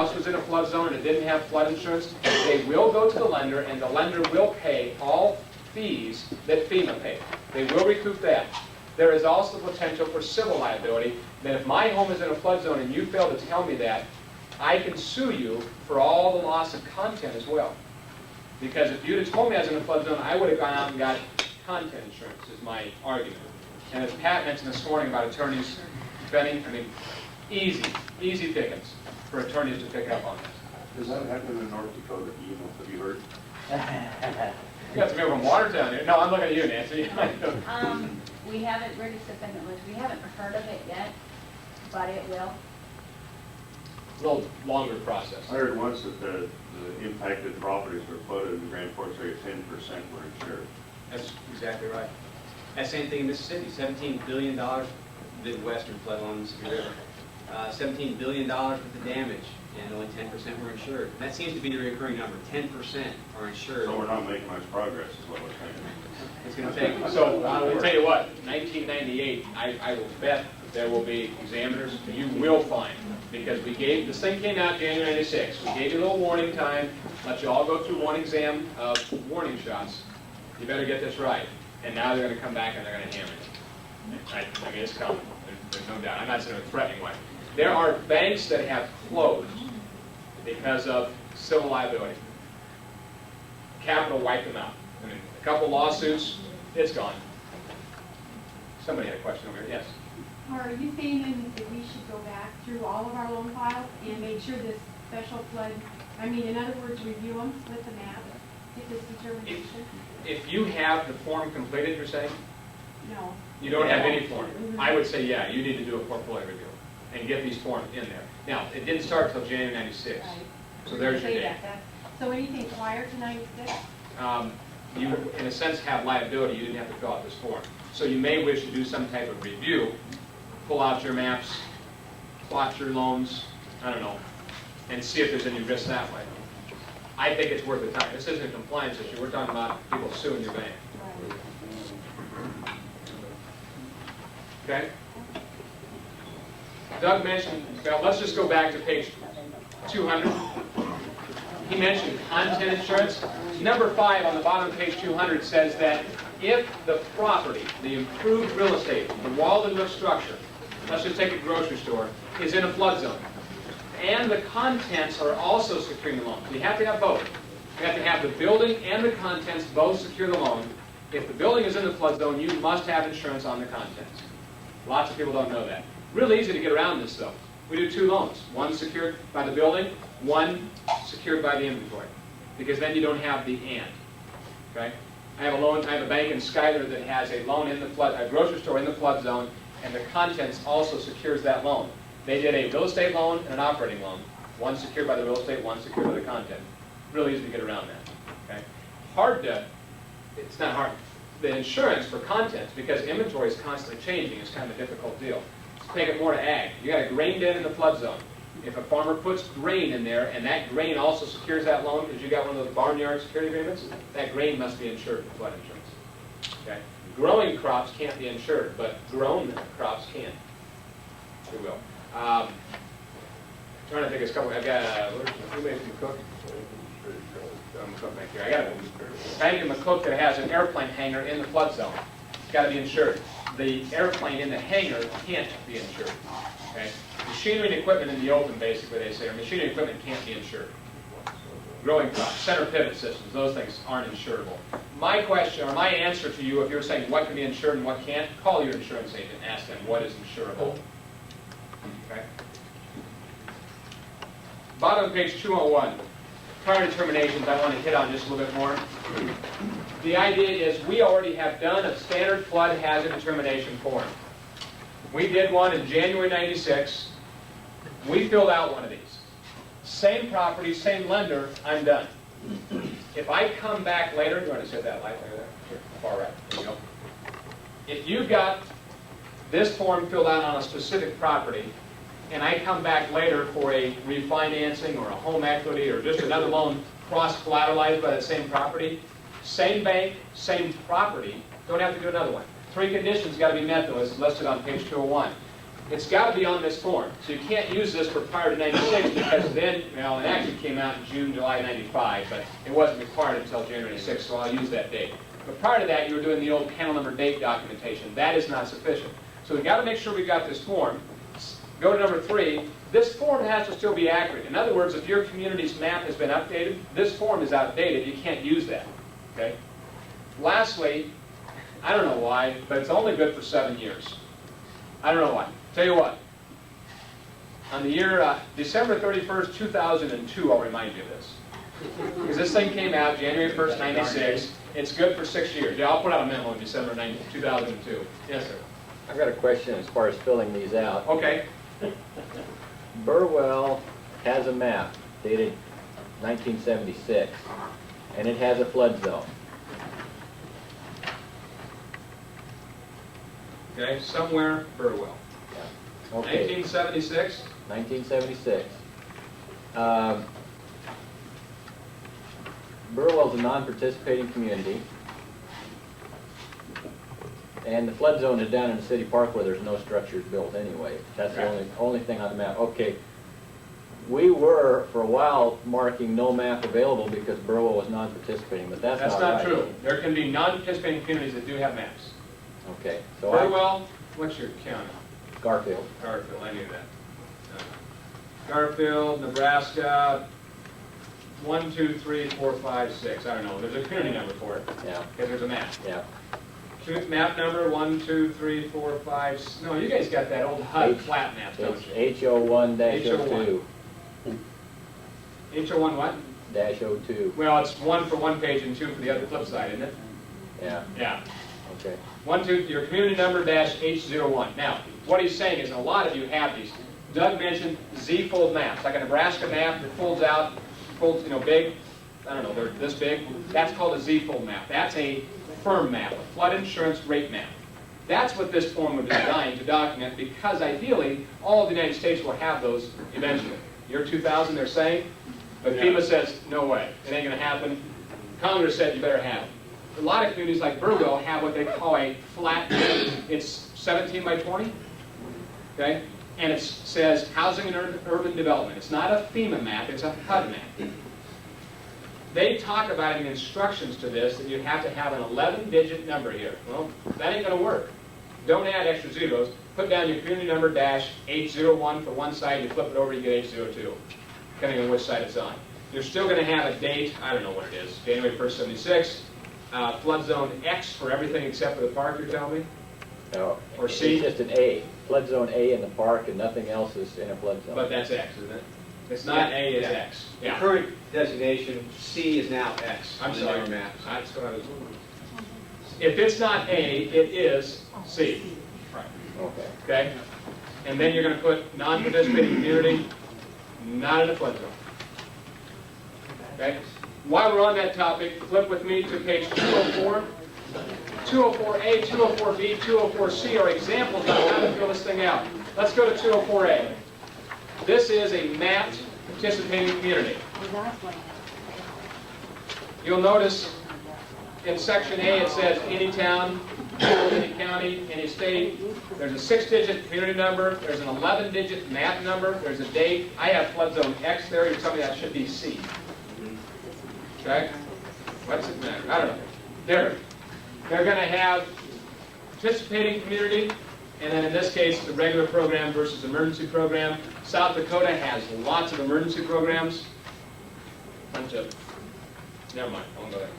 house was in a flood zone and it didn't have flood insurance, they will go to the lender, and the lender will pay all fees that FEMA paid. They will recoup that. There is also potential for civil liability, that if my home is in a flood zone and you fail to tell me that, I can sue you for all the loss of content as well. Because if you'd have told me I was in a flood zone, I would have gone out and got content insurance, is my argument. And as Pat mentioned this morning about attorneys spending, easy pickings for attorneys to pick up on this. Does that happen in North Dakota? Have you heard? You got some people from Watertown here. No, I'm looking at you, Nancy. We haven't, we're just defending list. We haven't heard of it yet, but it will. A little longer process. I heard once that the impacted properties were flooded in the Grand Forks area, 10% were insured. That's exactly right. That same thing in Mississippi, $17 billion, Midwestern flood on the Mississippi River. $17 billion worth of damage, and only 10% were insured. That seems to be the recurring number. 10% are insured. So we're not making much progress, is what we're saying. It's going to take. So I'll tell you what, 1998, I will bet there will be examiners. You will find, because this thing came out January 96. We gave you a little warning time, let you all go through one exam of warning shots. You better get this right. And now they're going to come back and they're going to hammer it. I mean, it's coming. There's no doubt. I'm not saying in a threatening way. There are banks that have closed because of civil liability. Capital wiped them out. I mean, a couple lawsuits, it's gone. Somebody had a question over here. Yes. Are you saying then that we should go back through all of our loan files and make sure this special flood, in other words, review them with the map, get this determination? If you have the form completed, you're saying? No. You don't have any form. I would say, yeah, you need to do a portfolio review and get these forms in there. Now, it didn't start until January 96. Right. So there's your Say date. So anything prior to 96? You, in a sense, have liability. You didn't have to fill out this form. So you may wish to do some type of review, pull out your maps, plot your loans, I don't know, and see if there's any risk that way. I think it's worth the time. This isn't a compliance issue. We're talking about people suing your bank. Okay? Doug mentioned, well, let's just go back to page 200. He mentioned content insurance. Number 5 on the bottom of page 200 says that if the property, the improved real estate, the walled and roof structure, let's just take a grocery store, is in a flood zone, and the contents are also securing the loan. So you have to have both. You have to have the building and the contents both secure the loan. If the building is in the flood zone, you must have insurance on the contents. Lots of people don't know that. Really easy to get around this, though. We do 2 loans. One secured by the building, one secured by the inventory. Because then you don't have the and. Okay? I have a bank in Schuyler that has a loan in the flood, a grocery store in the flood zone, and the contents also secures that loan. They did a real estate loan and an operating loan. One secured by the real estate, one secured by the content. Really easy to get around that. Okay? It's not hard. The insurance for contents, because inventory is constantly changing, is kind of a difficult deal. Let's take it more to ag. You got a grain den in the flood zone. If a farmer puts grain in there, and that grain also secures that loan because you got one of those barnyard security agreements, that grain must be insured for flood insurance. Okay? Growing crops can't be insured, but grown crops can. They will. Trying to think of a couple. I've got who made McCook? McCook back here. I got a bank in McCook that has an airplane hangar in the flood zone. It's got to be insured. The airplane in the hangar can't be insured. Okay? Machinery and equipment in the open, basically, they say, or machinery and equipment can't be insured. Growing crops, center pivot systems, those things aren't insurable. My question, or my answer to you, if you're saying what can be insured and what can't, call your insurance agent and ask them what is insurable. Okay? Bottom of page 201. Prior determinations I want to hit on just a little bit more. The idea is we already have done a standard flood hazard determination form. We did one in January 96. We filled out one of these. Same property, same lender, I'm done. If I come back later, you want to set that light over there? Sure. Far right. There you go. If you've got this form filled out on a specific property, and I come back later for a refinancing or a home equity or just another loan cross-collateralized by the same property, same bank, same property, don't have to do another one. 3 conditions got to be met, though, as listed on page 201. it's got to be on this form. So you can't use this for prior to 96 because then, well, it actually came out in June, July 95, but it wasn't required until January 6, so I'll use that date. But prior to that, you were doing the old panel number date documentation. That is not sufficient. So we've got to make sure we've got this form. Go to number 3. This form has to still be accurate. In other words, if your community's map has been updated, this form is outdated. You can't use that. Okay? Lastly, I don't know why, but it's only good for 7 years. I don't know why. Tell you what. On the year December 31st, 2002, I'll remind you of this. Because this thing came out January 1st, 96. It's good for 6 years. Yeah, I'll put out a memo in December 2002. Yes, sir. I've got a question as far as filling these out. Okay. Burwell has a map dated 1976, and it has a flood zone. Okay, somewhere, Burwell. Okay, 1976. 1976. Burwell's a non-participating community, and the flood zone is down in the city park where there's no structures built anyway. That's the only thing on the map. Okay, we were, for a while, marking no map available because Burwell was non-participating, but that's not right. true. There can be non-participating communities that do have maps. Okay, so Burwell, what's your county? Garfield. Garfield, I knew that. Garfield, Nebraska, 1, 2, 3, 4, 5, 6. I don't know. There's a community number for it. Yeah, Because there's a map. yeah. Map number 1, 2, 3, 4, 5. No, you guys got that old HUD flat map, don't you? It's HO1-02. HO1 what? -02. Well, it's 1 for one page and 2 for the other flip side, isn't it? Yeah, Yeah. okay. 1, 2, your community number -H01. Now, what he's saying is, and a lot of you have these. Doug mentioned Z-fold maps, like a Nebraska map that folds out, folds, big. I don't know, they're this big. That's called a Z-fold map. That's a firm map, a flood insurance rate map. That's what this form would be designed to document, because ideally, all of the United States will have those eventually. Year 2000, they're saying, but FEMA says, no way, it ain't going to happen. Congress said you better have it. A lot of communities like Burwell have what they call a flat map. It's 17 by 20, okay? And it says housing and urban development. It's not a FEMA map, it's a HUD map. They talk about in the instructions to this that you have to have an 11-digit number here. Well, that ain't going to work. Don't add extra zeros. Put down your community number -H01 for one side, you flip it over, you get H02, depending on which side it's on. You're still going to have a date, I don't know what it is, January 1st, 76. Flood zone X for everything except for the park, you're telling me? No, Or C? it's just an A. Flood zone A in the park, and nothing else is in a flood zone. But that's X, isn't it? It's not A, it's Yeah. X. The Yeah. current designation, C is now X. I'm on the sorry. newer maps. That's what I was. If it's not A, it is C. Okay. Okay? And then you're going to put non-participating community, not in a flood zone. Okay? While we're on that topic, flip with me to page 204. 204A, 204B, 204C are examples of how to fill this thing out. Let's go to 204A. This is a mapped participating community. You'll notice in section A it says any town, any county, any state. There's a 6-digit community number. There's an 11-digit map number. There's a date. I have flood zone X there. You're telling me that should be C. Okay? What's it matter? I don't know. They're going to have participating community, and then in this case, the regular program versus emergency program. South Dakota has lots of emergency programs. Bunch of, never mind, I won't go there.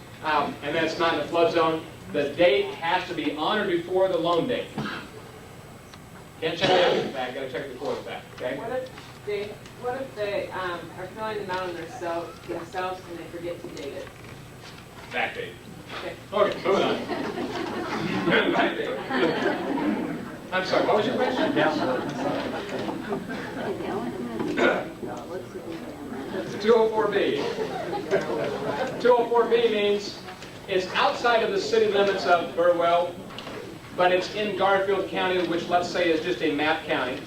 And that's not in the flood zone. The date has to be on or before the loan date. Can't check it after the fact, gotta check it before the fact, okay? What if they are filling them out on themselves and they forget to date it? Back date. Okay. Okay, moving on. Back date. I'm sorry, what was your question? 204B. 204B means it's outside of the city limits of Burwell, but it's in Garfield County, which let's say is just a map county.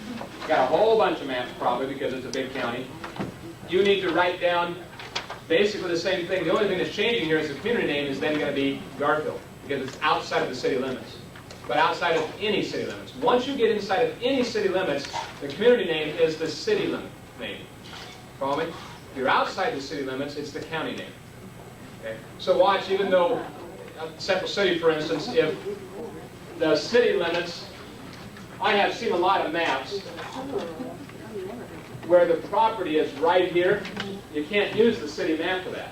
Got a whole bunch of maps probably because it's a big county. You need to write down basically the same thing. The only thing that's changing here is the community name is then going to be Garfield because it's outside of the city limits. but outside of any city limits. Once you get inside of any city limits, the community name is the city limit name. Follow me? If you're outside the city limits, it's the county name. Okay? So watch, even though Central City, for instance, if the city limits, I have seen a lot of maps where the property is right here. You can't use the city map for that.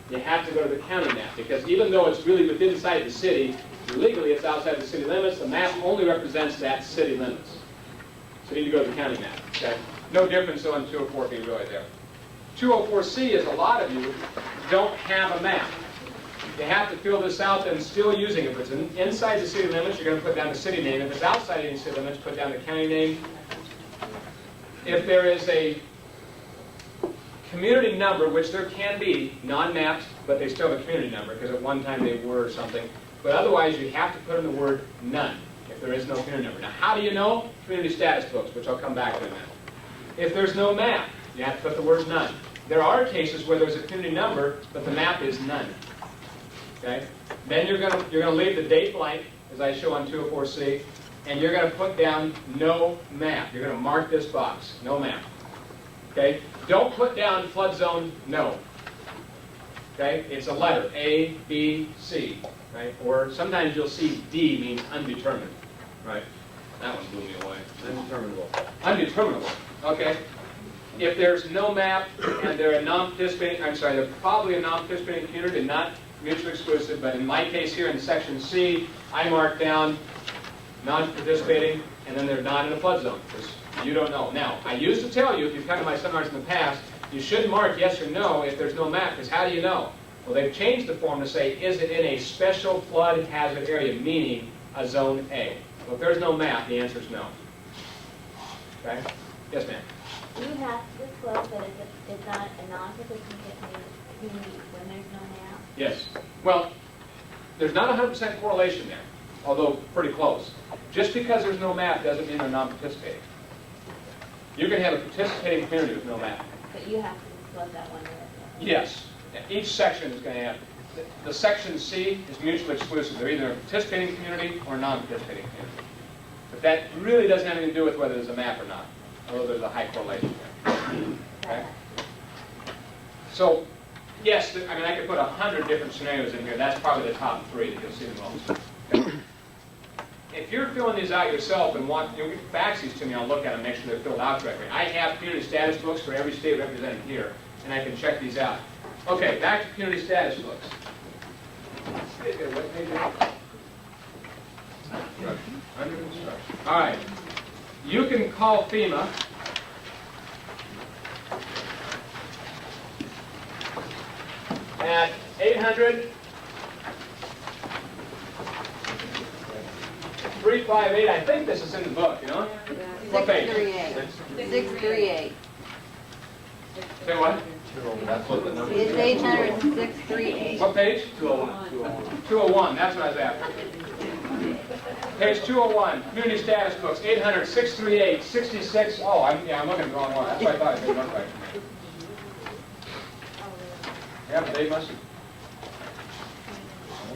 You have to go to the county map, because even though it's really within inside the city, legally it's outside the city limits. The map only represents that city limits. So you need to go to the county map. Okay? No difference on 204B really there. 204C is a lot of you don't have a map. You have to fill this out and still using it. If it's inside the city limits, you're going to put down the city name. If it's outside any city limits, put down the county name. If there is a community number, which there can be, non-mapped, but they still have a community number, because at one time they were or something. But otherwise, you have to put in the word none, if there is no community number. Now, how do you know? Community status books, which I'll come back to in a minute. If there's no map, you have to put the word none. There are cases where there's a community number, but the map is none. Okay? Then you're going to leave the date blank, as I show on 204C, and you're going to put down no map. You're going to mark this box, no map. Okay? Don't put down flood zone no. Okay? It's a letter, A, B, C. Right? Or sometimes you'll see D means undetermined. Right? That one blew me away. Undeterminable. Undeterminable. Okay? If there's no map and they're a non-participating, they're probably a non-participating community and not mutually exclusive, but in my case here in section C, I mark down non-participating, and then they're not in a flood zone, because you don't know. Now, I used to tell you, if you've come to my seminars in the past, you should mark yes or no if there's no map, because how do you know? Well, they've changed the form to say, is it in a special flood hazard area, meaning a zone A? Well, if there's no map, the answer is no. Okay? Yes, ma'am? Do you have to disclose that it's not a non-participant community when there's no map? Yes. Well, there's not 100% correlation there, although pretty close. Just because there's no map doesn't mean they're non-participating. You can have a participating community with no map. But you have to disclose that one. Yes. Each section is going to have, the section C is mutually exclusive. They're either a participating community or a non-participating community. But that really doesn't have anything to do with whether there's a map or not, although there's a high correlation there. Okay? So, yes, I mean, I could put 100 different scenarios in here. That's probably the top 3 that you'll see the most. Okay? If you're filling these out yourself and want, you'll fax these to me, I'll look at them and make sure they're filled out correctly. I have community status books for every state represented here, and I can check these out. Okay, back to community status books. Under construction. All right. You can call FEMA. At 800-358. I think this is in the book, you know? What page? 638. Say what? That's what the number It's 800-638. What page? 201. 201, that's what I was after. Page 201, community status books, 800-638-66. Oh, I'm looking at the wrong one. That's what I thought it didn't look right. Yeah, but they must have.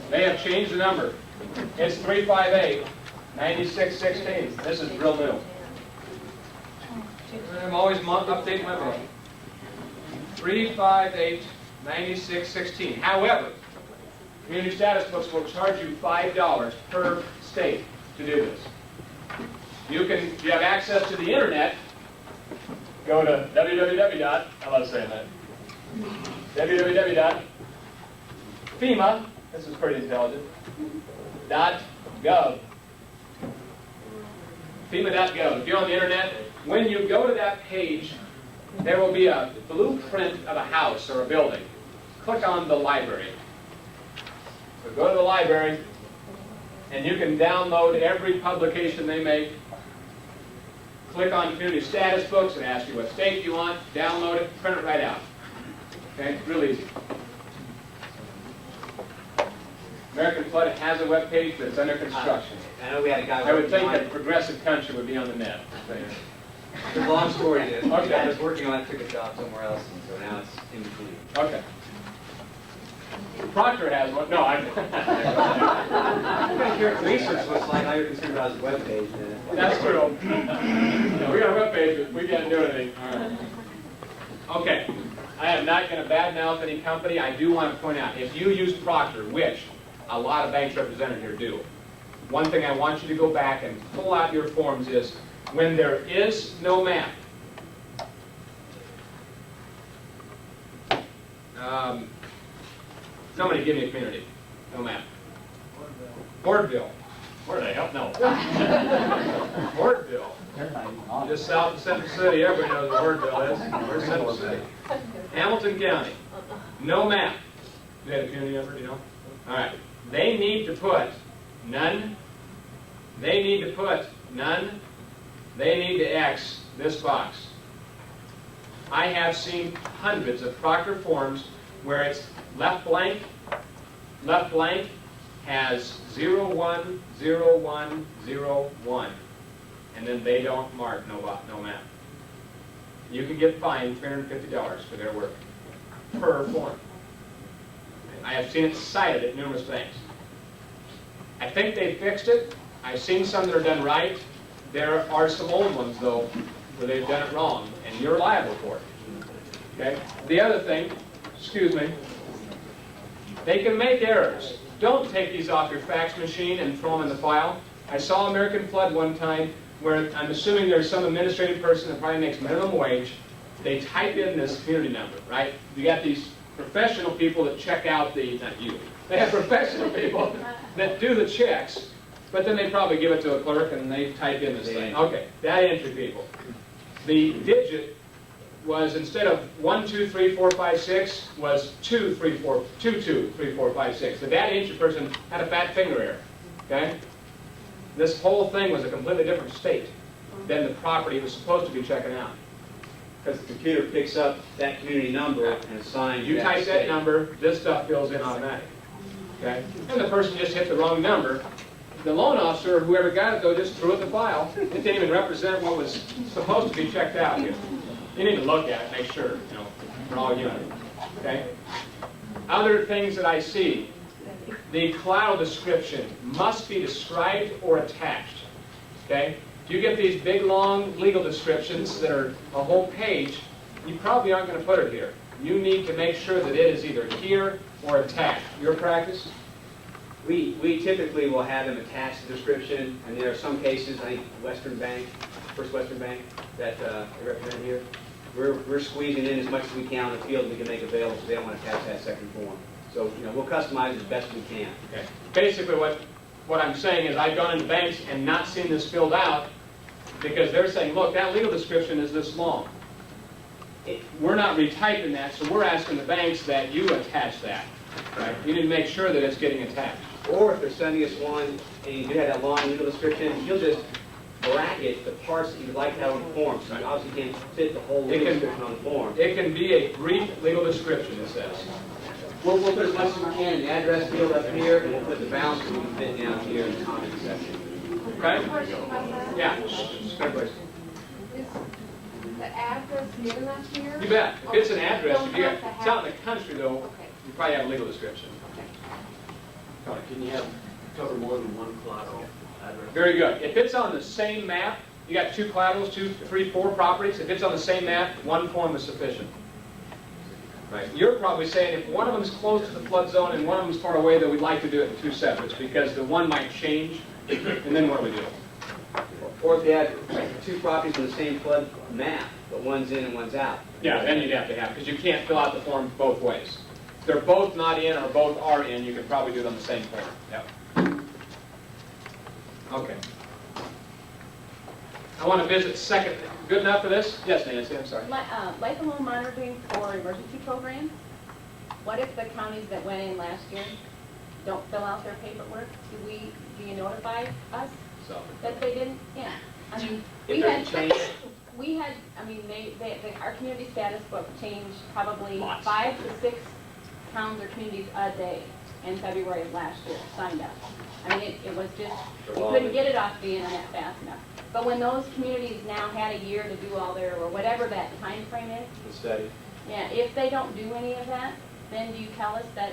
They have changed the number. It's 358-9616. This is real new. I'm always updating my book. 358-9616. However, community status books will charge you $5 per state to do this. If you have access to the internet, go to www.FEMA, this is pretty intelligent, .gov. FEMA.gov. If you're on the internet, when you go to that page, there will be a blueprint of a house or a building. Click on the library. So go to the library, and you can download every publication they make. Click on community status books and ask you what state you want, download it, print it right out. Okay, it's really easy. American Flood has a web page, but it's under construction. I know we had a guy. I would think that progressive country would be on the net. The long story is, the Okay. guy was working on it, took a job somewhere else, and so now it's in between. Okay. Proctor has one, no, I'm. I'm kind of curious, research looks like all you're concerned about is the webpage, then. That's true. No, we got a webpage, but we can't do anything. All right. Okay, I am not going to badmouth any company. I do want to point out, if you use Proctor, which a lot of banks represented here do, one thing I want you to go back and pull out your forms is, when there is no map, somebody give me a community, no map. Hortville. Where the hell? No. Hortville. Just south of Central City. Everybody knows where Hortville is. Where's Central City? Hamilton County. No map. Do they have a community number? Do you know? All right. They need to put none. They need to put none. They need to X this box. I have seen hundreds of Proctor forms where it's left blank has 010101, and then they don't mark no map. You can get fined $350 for their work per form. I have seen it cited at numerous banks. I think they fixed it. I've seen some that are done right. There are some old ones, though, where they've done it wrong, and you're liable for it. Okay? The other thing, excuse me, they can make errors. Don't take these off your fax machine and throw them in the file. I saw American Flood one time where I'm assuming there's some administrative person that probably makes minimum wage. They type in this community number, right? You got these professional people that check out the, not you, they have professional people that do the checks, but then they probably give it to a clerk and they type in this thing. Okay, data entry people. The digit was, instead of 1, 2, 3, 4, 5, 6, was 2, 3, 4, 2, 2, 3, 4, 5, 6. The data entry person had a fat finger error. Okay? This whole thing was a completely different state than the property was supposed to be checking out. Because the computer picks up that community number and assigns You that type that state. number, this stuff fills in automatic. Okay? And the person just hit the wrong number. The loan officer, or whoever got it, though, just threw it in the file. It didn't even represent what was supposed to be checked out here. You need to look at it, make sure, you know, we're all human. Okay? Other things that I see, the collateral description must be described or attached. Okay? If you get these big, long legal descriptions that are a whole page, you probably aren't going to put it here. You need to make sure that it is either here or attached. Your practice? We typically will have them attach the description, and there are some cases, I think Western Bank, First Western Bank, that I represent here, we're squeezing in as much as we can on the field that we can make available, so they don't want to attach that second form. So, you know, we'll customize as best we can. Okay. Basically, what I'm saying is I've gone into banks and not seen this filled out because they're saying, look, that legal description is this long. We're not retyping that, so we're asking the banks that you attach that. Right? You need to make sure that it's getting attached. Or if they're sending us one, and you do have that long legal description, you'll just bracket the parts that you'd like to have on the form. So you obviously can't fit the whole legal description on the form. It can be a brief legal description, it says. We'll put as much as we can in the address field up here, and we'll put the balance that we can fit down here in the comment section. Okay? Question about that. Yeah. Good place. Is the address good enough here? You bet. If it's an address, Don't if you have to it's out in have- the country, though, Okay. you probably have a legal description. Okay. Can you cover more than one collateral address? Very good. If it's on the same map, you got 2 collaterals, 2, 3, 4 properties. If it's on the same map, 1 form is sufficient. Right. You're probably saying if one of them is close to the flood zone and one of them is far away, that we'd like to do it in 2 separates because the one might change, and then what do we do? Or if they have 2 properties on the same flood map, but one's in and one's out. Yeah, then you'd have to have, because you can't fill out the form both ways. If they're both not in or both are in, you could probably do it on the same form. Yep. Okay. I want to visit second. Good enough for this? Yes, Nancy, I'm sorry. Life and loan monitoring for emergency programs. What if the counties that went in last year don't fill out their paperwork? Do you notify us So, that they didn't? Yeah. I mean, If there's a change, our community status book changed probably Lots. 5 to 6 towns or communities a day in February of last year signed up. I mean, it was just, you couldn't get it off the internet fast enough. But when those communities now had a year to do all their, or whatever that time frame is, the study. yeah, if they don't do any of that, then do you tell us that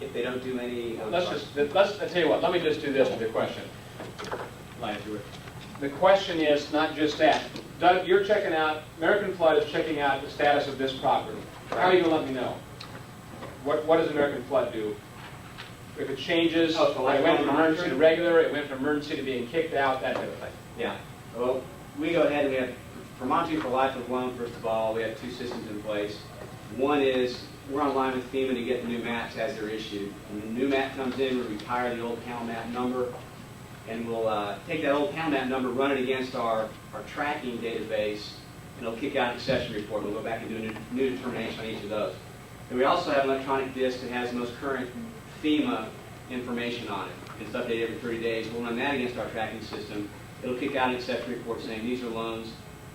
if they don't do any. Let's, I tell you what, let me just do this with your question. Line to it. The question is not just that. Doug, you're checking out, American Flood is checking out the status of this property. How are you going to let me know? What does American Flood do? If it changes, Oh, so like it went from monitoring? emergency to regular, it went from emergency to being kicked out, that type of thing. Yeah, well, we go ahead and we have, for monitoring for life of loan, first of all, we have two systems in place. One is, we're online with FEMA to get the new maps as they're issued. When the new map comes in, we retire the old panel map number, and we'll take that old panel map number, run it against our tracking database, and it'll kick out an exception report. We'll go back and do a new determination on each of those. And we also have an electronic disk that has the most current FEMA information on it. It's updated every 30 days. We'll run that against our tracking system. It'll kick out an exception report saying these are loans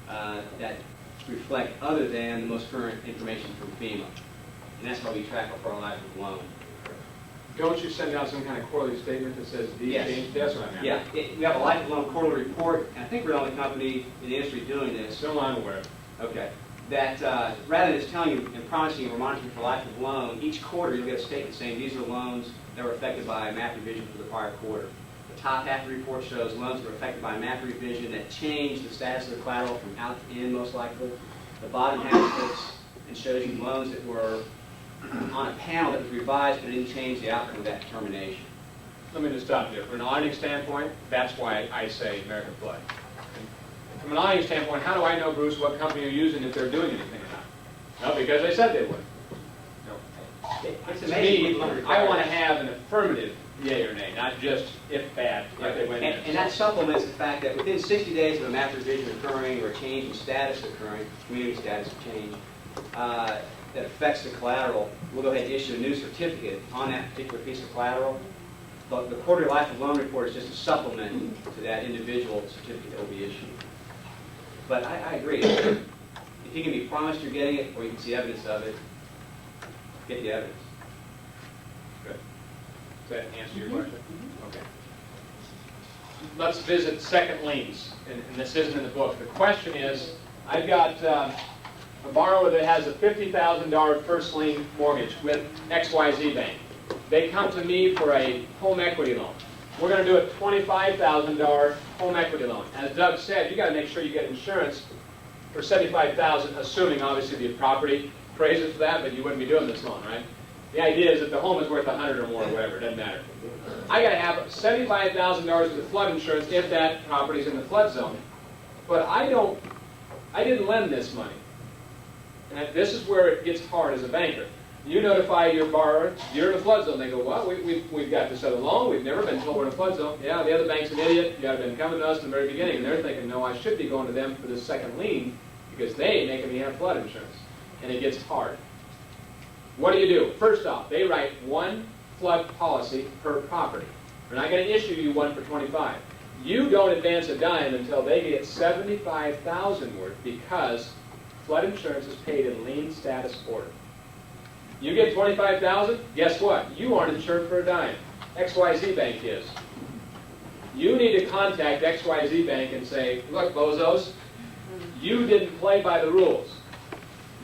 that reflect other than the most current information from FEMA. And that's how we track our life of loan. Don't you send out some kind of quarterly statement that says these Yes. changed? That's what I meant. Yeah, we have a life of loan quarterly report, and I think we're the only company in the industry doing this. So I'm aware. Okay. That rather than just telling you and promising you we're monitoring for life of loan, each quarter you'll get a statement saying these are loans that were affected by a map revision for the prior quarter. The top half of the report shows loans that were affected by a map revision that changed the status of the collateral from out to in, most likely. The bottom half looks and shows you loans that were on a panel that was revised but didn't change the outcome of that determination. Let me just stop there. From an auditing standpoint, that's why I say American Flood. From an auditing standpoint, how do I know, Bruce, what company you're using if they're doing anything or not? No, because they said they would. No. It's To amazing. me, I want to have an affirmative yea or nay, not just if bad, like they went in. And that supplements the fact that within 60 days of a map revision occurring or a change in status occurring, community status change, that affects the collateral, we'll go ahead and issue a new certificate on that particular piece of collateral. But the quarterly life of loan report is just a supplement to that individual certificate that will be issued. But I agree. If you can be promised you're getting it, or you can see evidence of it, get the evidence. Good. Does that answer your question? Okay. Let's visit second liens, and this isn't in the book. The question is, I've got a borrower that has a $50,000 first lien mortgage with XYZ Bank. They come to me for a home equity loan. We're going to do a $25,000 home equity loan. As Doug said, you got to make sure you get insurance for $75,000, assuming obviously the property appraises for that, but you wouldn't be doing this loan, right? The idea is that the home is worth $100 or more, or whatever, it doesn't matter. I got to have $75,000 worth of flood insurance if that property is in the flood zone. But I didn't lend this money. And this is where it gets hard as a banker. You notify your borrower, you're in a flood zone. They go, well, we've got this other loan. We've never been told we're in a flood zone. Yeah, the other bank's an idiot. You have been coming to us in the very beginning. And they're thinking, no, I should be going to them for this second lien because they making me have flood insurance. And it gets hard. What do? First off, they write one flood policy per property. They're not going to issue you one for 25. You don't advance a dime until they get $75,000 worth because flood insurance is paid in lien status order. You get $25,000, guess what? You aren't insured for a dime. XYZ Bank is. You need to contact XYZ Bank and say, look, bozos, you didn't play by the rules.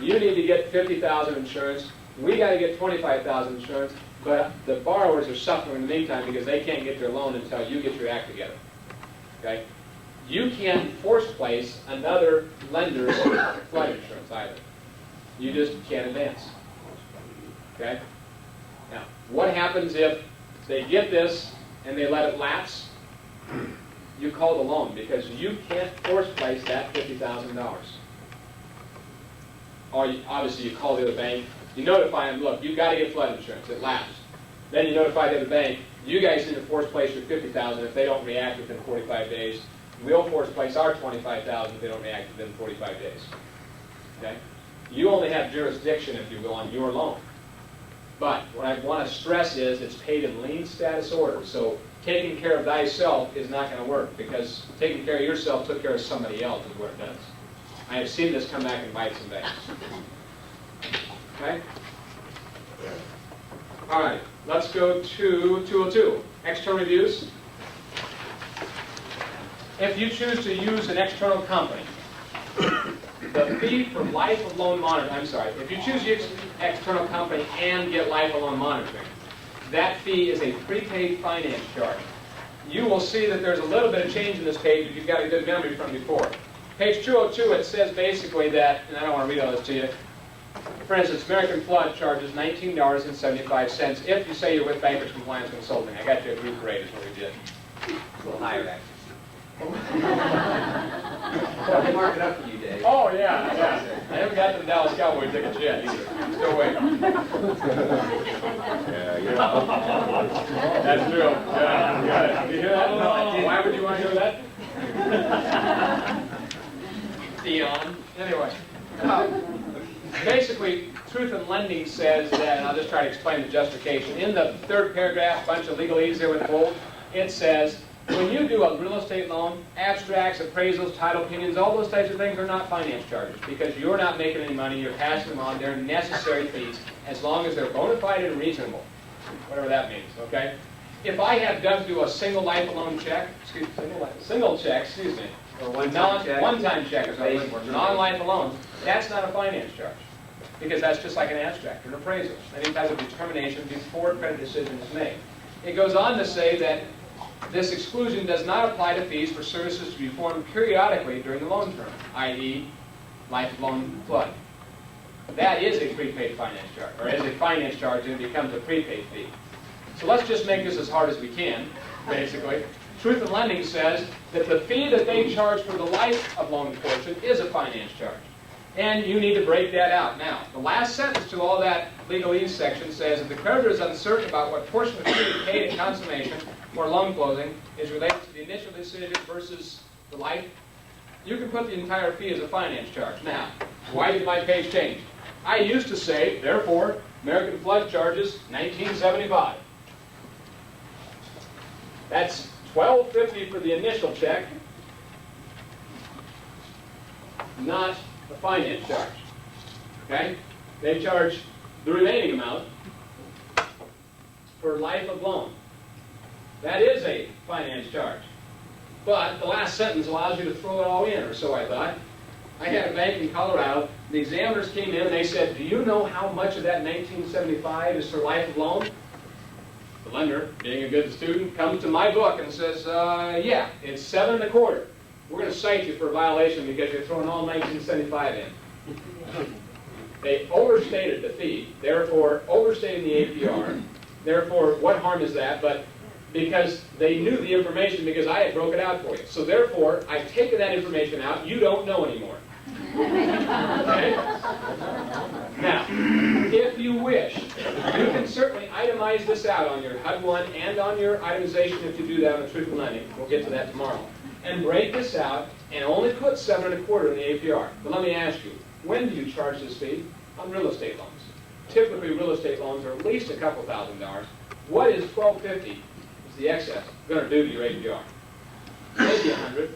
You need to get $50,000 insurance. We got to get $25,000 insurance, but the borrowers are suffering in the meantime because they can't get their loan until you get your act together. Okay? You can't force place another lender's flood insurance either. You just can't advance. Okay? Now, what happens if they get this and they let it lapse? You call the loan because you can't force place that $50,000. Or obviously you call the other bank, you notify them, look, you've got to get flood insurance, it lapsed. Then you notify the other bank, you guys need to force place your $50,000 if they don't react within 45 days. We'll force place our $25,000 if they don't react within 45 days. Okay? You only have jurisdiction, if you will, on your loan. But what I want to stress is it's paid in lien status order. So taking care of thyself is not going to work because taking care of yourself took care of somebody else is what it does. I have seen this come back and bite some banks. Okay? All right, let's go to 202. External reviews. If you choose to use an external company, the fee for life of loan monitoring, if you choose to use external company and get life of loan monitoring, that fee is a prepaid finance charge. You will see that there's a little bit of change in this page if you've got a good memory from before. Page 202, it says basically that, and I don't want to read all this to you. For instance, American Flood charges $19.75 if you say you're with Bankers Compliance Consulting. I got you a group rate is what we did. A little higher, actually. I'll mark it up for you, Dave. Oh, yeah, yeah. I haven't got the Dallas Cowboy tickets yet either. Still waiting. Yeah, you know. That's true. Yeah, you got it. Did you hear that? No, I didn't. Why would you want to hear that? Dion. Anyway. Basically, Truth in Lending says that, and I'll just try to explain the justification. In the third paragraph, bunch of legalese there with bold, it says, when you do a real estate loan, abstracts, appraisals, title opinions, all those types of things are not finance charges because you're not making any money, you're passing them on, they're necessary fees as long as they're bona fide and reasonable, whatever that means, okay? If I have done do a single life loan check, single check, Or one-time check. One-time check is what I'm looking for, non-life loans, that's not a finance charge because that's just like an abstract or an appraisal, any type of determination before a credit decision is made. It goes on to say that this exclusion does not apply to fees for services to be performed periodically during the loan term, i.e. life loan flood. That is a prepaid finance charge, or is a finance charge and it becomes a prepaid fee. So let's just make this as hard as we can, basically. Truth in Lending says that the fee that they charge for the life of loan portion is a finance charge. And you need to break that out. Now, the last sentence to all that legalese section says, if the creditor is uncertain about what portion of the fee is paid at consummation or loan closing is related to the initial decision versus the life, you can put the entire fee as a finance charge. Now, why did my page change? I used to say, therefore, American Flood charges $19.75. That's $12.50 for the initial check, not a finance charge. Okay? They charge the remaining amount for life of loan. That is a finance charge. But the last sentence allows you to throw it all in, or so I thought. I had a bank in Colorado. The examiners came in and they said, do you know how much of that $19.75 is for life of loan? The lender, being a good student, comes to my book and says, yeah, it's 7 1/4. We're going to cite you for a violation because you're throwing all $19.75 in. They overstated the fee, therefore overstating the APR. Therefore, what harm is that? But because they knew the information because I had broke it out for you. So therefore, I've taken that information out. You don't know anymore. Okay? Now, if you wish, you can certainly itemize this out on your HUD 1 and on your itemization if you do that on the Truth in Lending. We'll get to that tomorrow. And break this out and only put 7 1/4 in the APR. But let me ask you, when do you charge this fee? On real estate loans. Typically, real estate loans are at least a couple $1,000s. What is $12.50 is the excess going to do to your APR? Maybe $100.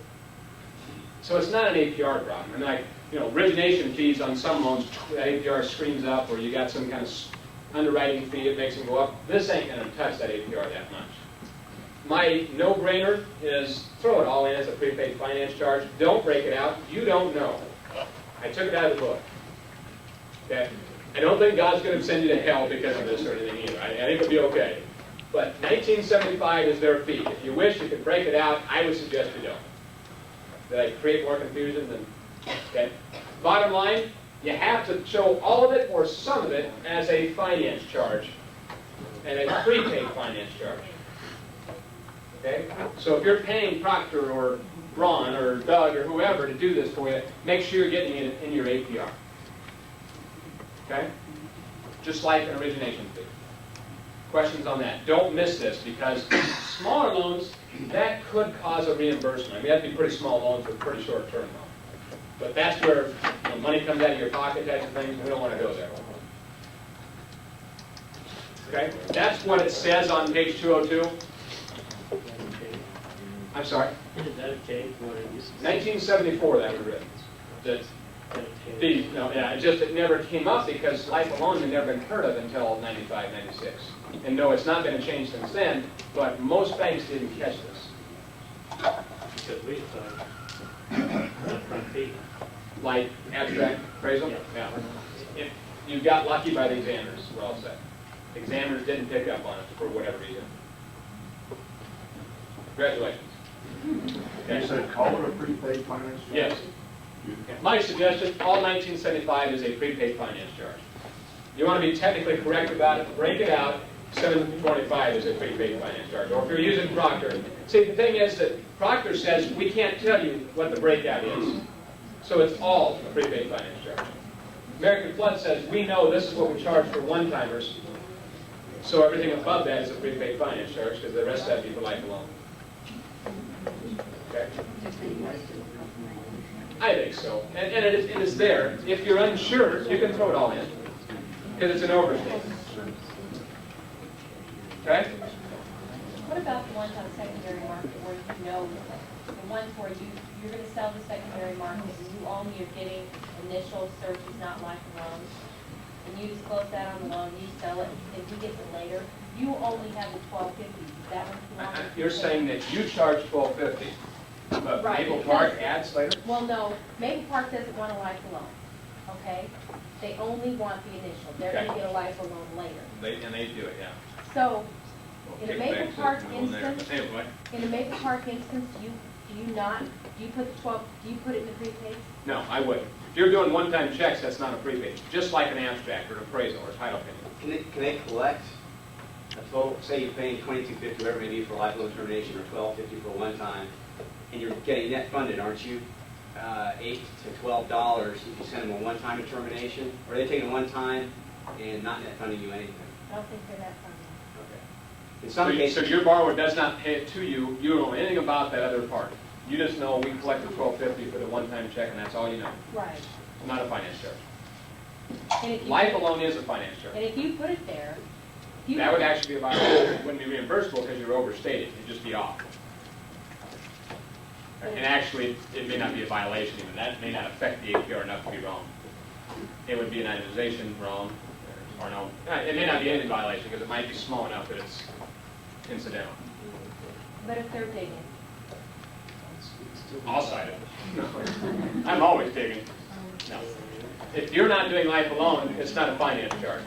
So it's not an APR problem. And like, origination fees on some loans, that APR screams up, or you got some kind of underwriting fee, it makes them go up. This ain't going to touch that APR that much. My no-brainer is throw it all in as a prepaid finance charge. Don't break it out. You don't know. I took it out of the book. Okay? I don't think God's going to send you to hell because of this or anything either. I think it'll be okay. But $19.75 is their fee. If you wish, you can break it out. I would suggest you don't. Did I create more confusion than... Okay. Bottom line, you have to show all of it or some of it as a finance charge and a prepaid finance charge. Okay? So if you're paying Proctor or Ron or Doug or whoever to do this for you, make sure you're getting it in your APR. Okay? Just like an origination fee. Questions on that? Don't miss this because smaller loans, that could cause a reimbursement. I mean, that'd be pretty small loans with pretty short term though. But that's where money comes out of your pocket types of things, and we don't want to go there. Okay? That's what it says on page 202. I'm sorry? Is that a change from what it used to be? 1974 that was written. It never came up because life alone had never been heard of until 95, 96. And no, it's not been a change since then, but most banks didn't catch this. Because we thought upfront fee. Like abstract appraisal? Yeah. If you got lucky by the examiners, we're all set. Examiners didn't pick up on it for whatever reason. Congratulations. You said call it a prepaid finance charge? Yes. My suggestion, all 1975 is a prepaid finance charge. You want to be technically correct about it, break it out, 725 is a prepaid finance charge. Or if you're using Proctor. See, the thing is that Proctor says we can't tell you what the breakout is. So it's all a prepaid finance charge. American Flood says we know this is what we charge for one-timers. So everything above that is a prepaid finance charge because the rest of that be for life alone. Okay? I think so. And it is there. If you're unsure, you can throw it all in. Because it's an overstatement. Okay? What about the ones on secondary market where you know, the ones where you're going to sell the secondary market and you only are getting initial searches, not life loans, and you disclose that on the loan, you sell it, if he gets it later, you only have the $12.50. Is that what you want? You're saying that you charge $12.50, but Right, Maple because- Park adds later? Well, no, Maple Park doesn't want a life loan, okay? They only want the initial. They're going to Okay. get a life loan later. And they do it, yeah. So, in a Maple Kickbacks Park that go in there. instance, Anyway, in a Maple Park instance, do you put the 12, do you put it in the prepaid? no, I wouldn't. If you're doing one-time checks, that's not a prepaid. Just like an abstract or an appraisal or a title payment. Can they collect a total, say you're paying $22.50, whatever it may be for life loan termination, or $12.50 for one time, and you're getting net funded, aren't you? $8 to $12 if you send them a one-time termination? Or are they taking one time and not net funding you anything? I don't think they're that funny. Okay. In So some cases, your borrower does not pay it to you. You don't know anything about that other part. You just know we collected $12.50 for the one-time check, and that's all you know. Right. Not a finance charge. And if you Life put- alone is a finance charge. And if you put it there, you. That would actually be a violation. It wouldn't be reimbursable because you're overstated. It'd just be off. And actually, it may not be a violation even. That may not affect the APR enough to be wrong. It would be an itemization wrong, or no. It may not be any violation because it might be small enough that it's incidental. But if they're digging. I'll cite it. I'm always digging. No. If you're not doing life alone, it's not a finance charge.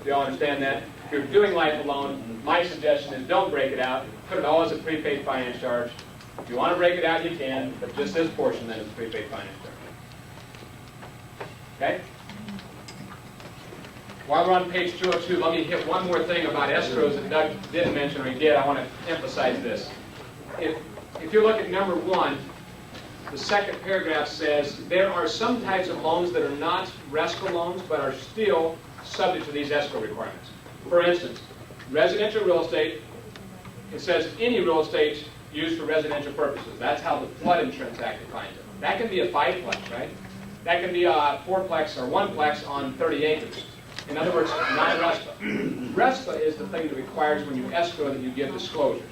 Do you all understand that? If you're doing life alone, my suggestion is don't break it out. Put it all as a prepaid finance charge. If you want to break it out, you can, but just this portion then is a prepaid finance charge. Okay? While we're on page 202, let me hit one more thing about escrows that Doug didn't mention, or he did. I want to emphasize this. If you look at number 1, the second paragraph says there are some types of loans that are not RESCO loans but are still subject to these escrow requirements. For instance, residential real estate, it says any real estate used for residential purposes. That's how the Flood Insurance Act defines it. That can be a 5-plex, right? That can be a 4-plex or 1-plex on 30 acres. In other words, non-RESPA. RESPA is the thing that requires when you escrow that you give disclosures.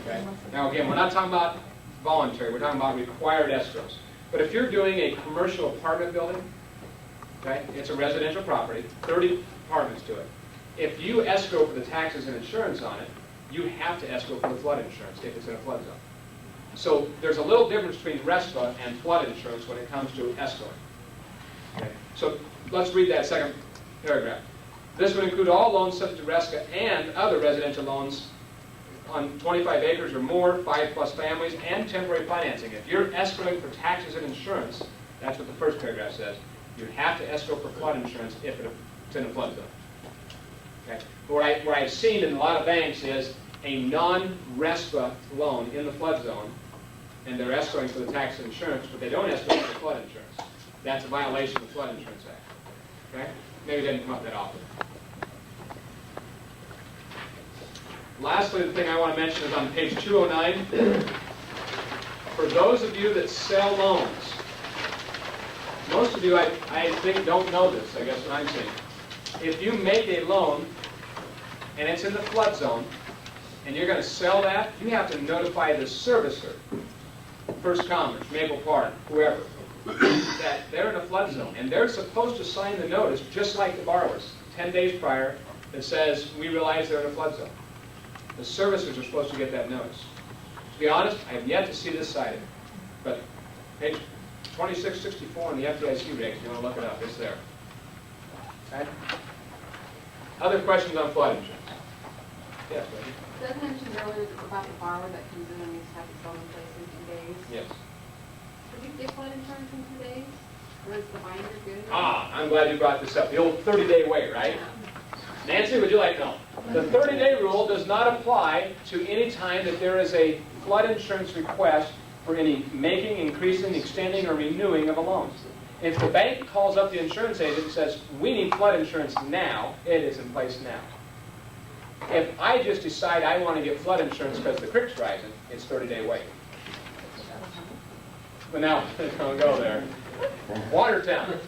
Okay? Now again, we're not talking about voluntary, we're talking about required escrows. But if you're doing a commercial apartment building, okay, it's a residential property, 30 apartments to it. If you escrow for the taxes and insurance on it, you have to escrow for the flood insurance if it's in a flood zone. So there's a little difference between RESPA and flood insurance when it comes to escrowing. Okay. So let's read that second paragraph. This would include all loans subject to RESPA and other residential loans on 25 acres or more, 5+ families, and temporary financing. If you're escrowing for taxes and insurance, that's what the first paragraph says, you have to escrow for flood insurance if it's in a flood zone. Okay. Where I've seen in a lot of banks is a non-RESPA loan in the flood zone, and they're escrowing for the tax and insurance, but they don't escrow for the flood insurance. That's a violation of the Flood Insurance Act. Okay? Maybe it didn't come up that often. Lastly, the thing I want to mention is on page 209. For those of you that sell loans, most of you, I think, don't know this, I guess what I'm saying. If you make a loan and it's in the flood zone and you're going to sell that, you have to notify the servicer, First Commerce, Maple Park, whoever, that they're in a flood zone. And they're supposed to sign the notice just like the borrowers, 10 days prior, that says, we realize they're in a flood zone. The servicers are supposed to get that notice. To be honest, I have yet to see this cited. But page 2664 in the FDIC regs, you want to look it up, it's there. Okay? Other questions on flood insurance? Yes, Becky? Doug mentioned earlier about the borrower that comes in and needs to have his phone in place in 2 days. Yes. Could you get flood insurance in 2 days? Or is the binder good? Ah, I'm glad you brought this up. The old 30-day wait, right? Nancy, would you like to know? The 30-day rule does not apply to any time that there is a flood insurance request for any making, increasing, extending, or renewing of a loan. If the bank calls up the insurance agent and says, we need flood insurance now, it is in place now. If I just decide I want to get flood insurance because the creek's rising, it's 30-day wait. But now, don't go there. Watertown.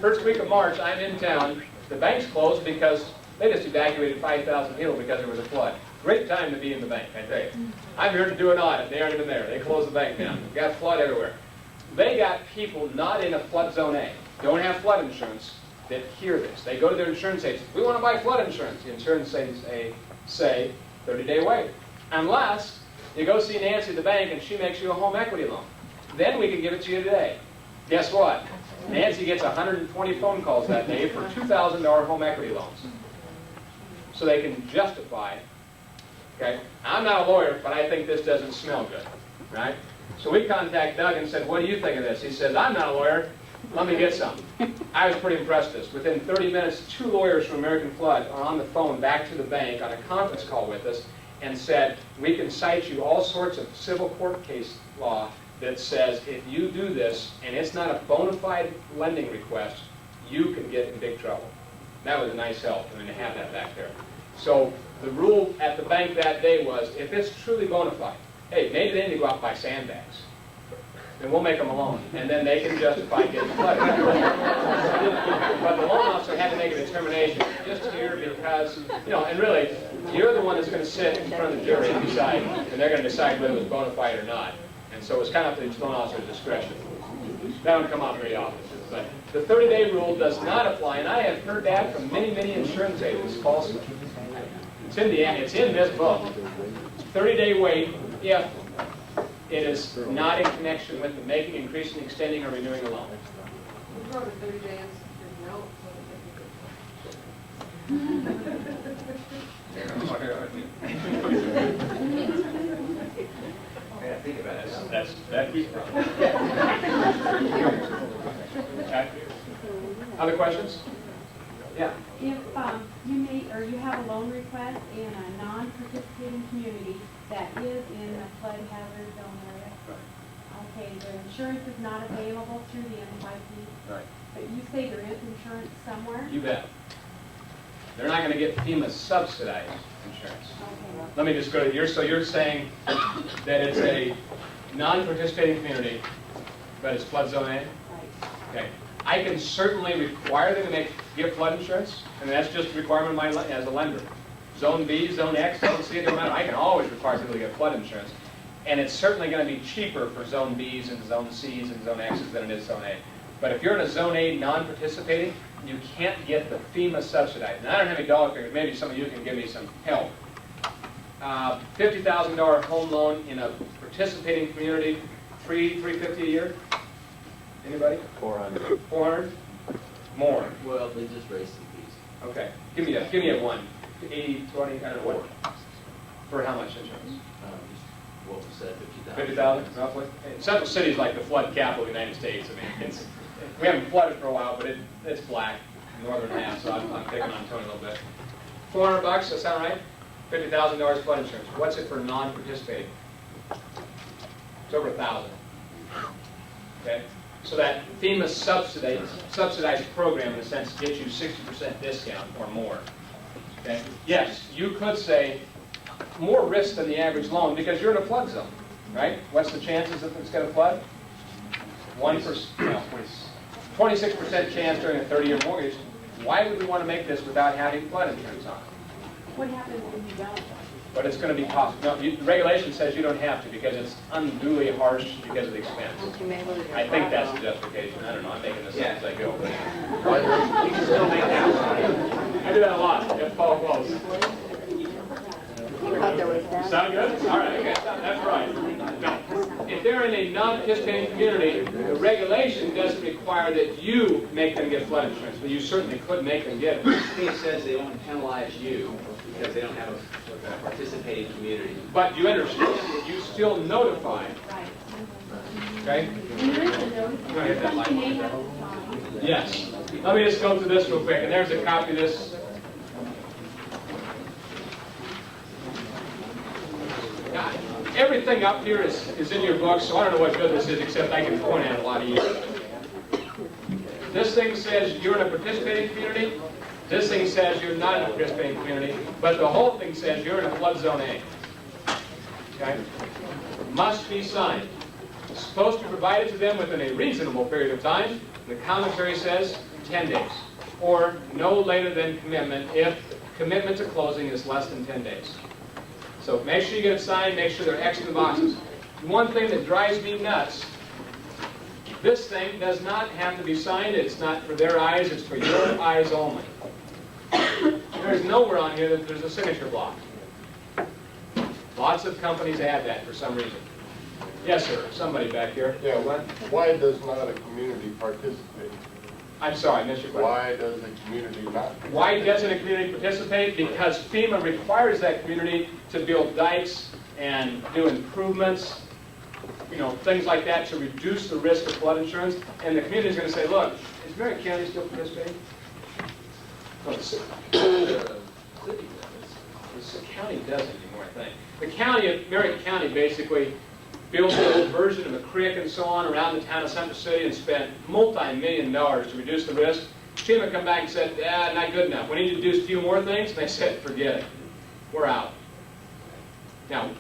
First week of March, I'm in town. The bank's closed because they just evacuated 5,000 people because there was a flood. Great time to be in the bank, I tell you. I'm here to do an audit. They aren't even there. They closed the bank down. We've got flood everywhere. They got people not in a flood zone A, don't have flood insurance, that hear this. They go to their insurance agent. We want to buy flood insurance. The insurance agents say 30-day wait. Unless you go see Nancy at the bank and she makes you a home equity loan. Then we can give it to you today. Guess what? Nancy gets 120 phone calls that day for $2,000 home equity loans. So they can justify, okay? I'm not a lawyer, but I think this doesn't smell good, right? So we contact Doug and said, what do you think of this? He says, I'm not a lawyer. Let me get some. I was pretty impressed with this. Within 30 minutes, 2 lawyers from American Flood are on the phone back to the bank on a conference call with us and said, we can cite you all sorts of civil court case law that says if you do this and it's not a bona fide lending request, you can get in big trouble. That was a nice help, I mean, to have that back there. So the rule at the bank that day was, if it's truly bona fide, hey, maybe they need to go out and buy sandbags. Then we'll make them a loan, and then they can justify getting flooded. But the loan officer had to make a determination just here because, you know, and really, you're the one that's going to sit in front of the jury and decide, and they're going to decide whether it was bona fide or not. And so it's kind of up to the loan officer's discretion. That don't come out very often. But the 30-day rule does not apply, and I have heard that from many, many insurance agents falsely. It's in this book. 30-day wait if it is not in connection with the making, increasing, extending, or renewing a loan. We wrote a 30-day unsecured note. Yeah, think about it. That'd be okay. Other questions? Yeah. If you have a loan request in a non-participating community that is in the flood hazard zone area, okay, the insurance is not available through the NYC, Right. but you say there is insurance somewhere? You bet. They're not going to get FEMA subsidized insurance. Okay. Let me just go to so you're saying that it's a non-participating community, but it's flood zone A? Right. Okay. I can certainly require them to give flood insurance, and that's just a requirement of mine as a lender. Zone B, Zone X, Zone C, it doesn't matter. I can always require people to get flood insurance. And it's certainly going to be cheaper for Zone Bs and Zone Cs and Zone Xs than it is Zone A. But if you're in a Zone A non-participating, you can't get the FEMA subsidized. Now, I don't have any dollar figures. Maybe some of you can give me some help. $50,000 home loan in a participating community, $350 a year? Anybody? 400. 400? More. Well, they just raised the fees. Okay. Give me a one. 80, 20, I don't know what. For how much insurance? Just what was said, 50,000. 50,000, roughly? Central City is like the flood capital of the United States. I mean, we haven't flooded for a while, but it's black, northern half, so I'm picking on Tony a little bit. $400, does that sound right? $50,000 flood insurance. What's it for non-participating? It's over 1,000. Okay? So that FEMA subsidized program, in a sense, gets you 60% discount or more. Okay? Yes, you could say more risk than the average loan because you're in a flood zone, right? What's the chances that it's going to flood? 1%, no, 26% chance during a 30-year mortgage. Why would we want to make this without having flood insurance on it? What happens when you don't? But it's going to be costly. No, the regulation says you don't have to because it's unduly harsh because of the expense. I think that's the justification. I don't know. I'm making this up as I go. But you can still make that. I do that a lot. If Paul close. Sound good? All right. Okay. That's right. No. If if they're in a non-participating community, the regulation doesn't require that you make them get flood insurance, but you certainly could make them get it. I think it says they won't penalize you because they don't have a participating community. But you understand that you still notify, Right. okay? And there is a notice, You wanna hit that light? something they have to sign. Yes. Let me just go through this real quick, and there's a copy of this. Now, everything up here is in your book, so I don't know what good this is, except I can point at it a lot easier. This thing says you're in a participating community. This thing says you're not in a participating community. But the whole thing says you're in a flood zone A. Okay? Must be signed. It's supposed to be provided to them within a reasonable period of time. The commentary says 10 days. Or no later than commitment if commitment to closing is less than 10 days. So make sure you get it signed, make sure they're Xed in the boxes. One thing that drives me nuts, this thing does not have to be signed. It's not for their eyes, it's for your eyes only. There's nowhere on here that there's a signature block. Lots of companies add that for some reason. Yes, sir, somebody back here. Yeah, why does not a community participate? I'm sorry, I missed your question. Why does the community not? Why doesn't a community participate? Because FEMA requires that community to build dikes and do improvements, you know, things like that to reduce the risk of flood insurance. And the community is going to say, look, is Merritt County still participating? No, the county doesn't anymore, I think. The county of Merritt County basically built an old version of a creek and so on around the town of Central City and spent multi-million dollars to reduce the risk. FEMA come back and said, not good enough. We need to do a few more things. And they said, forget it. We're out. Now,